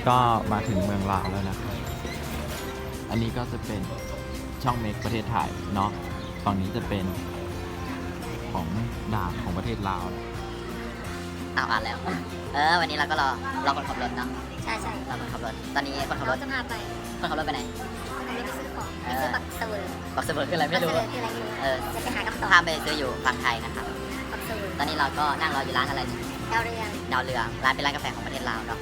ก็มาถึงเมืองลาวแล้วนะครับอันนี้ก็จะเป็นช่องเมกประเทศไทยเนาะฝั่งนี้จะเป็นของด่านของประเทศลาวนะ อ่านแล้ววันนี้เราก็รอคนขับรถเนาะใช่รอคนขับรถตอนนี้คนขับรถจะพาไปคนขับรถไปไหนไปซื้อของไปซื้อบักเสวยคืออะไรไม่รู้จะไปหาคำตอบพาไปซื้ออยู่ฝั่งไทยนะครับบักเสวยตอนนี้เราก็นั่งรออยู่ร้านอะไรดาวเรืองร้านเป็นร้านกาแฟของประเทศลาวเนาะ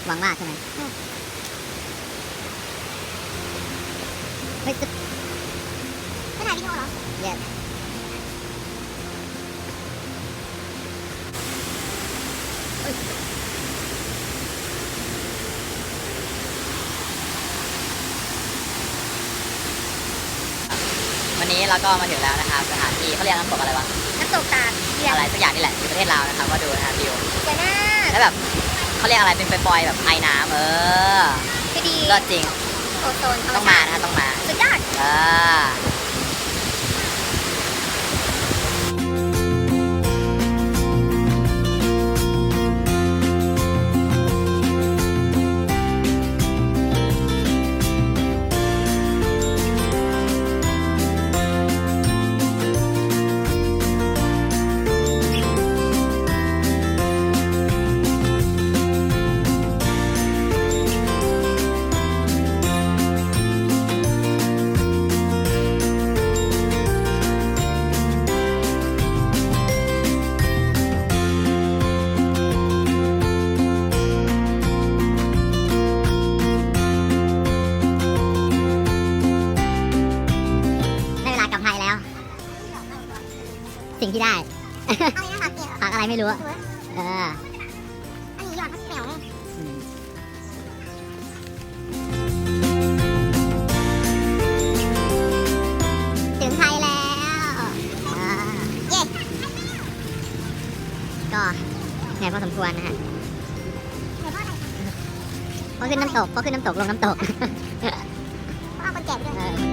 หวังว่าใช่ไหมเฮ้ยจะถ่ายวิดีโอเหรอ Yes วันนี้เราก็มาถึงแล้วนะครับสถานที่เขาเรียกน้ำตกอะไรวะน้ำตกตาดอะไรสักอย่างนี่แหละอยู่ประเทศลาวนะครับก็ดูนะครับวิวเจ๋งมากแล้วแบบเขาเรียกอะไรเป็นปล่อยๆแบบไอ้น้ำก็ดีก็จริงโอโซนต้องมานะต้องมาสุดยอดสิ่งที่ได้ ผักอะไรไม่รู้อันนี้ยอดมะแขวถึงไทยแล้วเย้ก็เหนื่อยพอสมควรนะฮะพอขึ้นน้ำตกลงน้ำตกเอาคนแก่ไปด้วย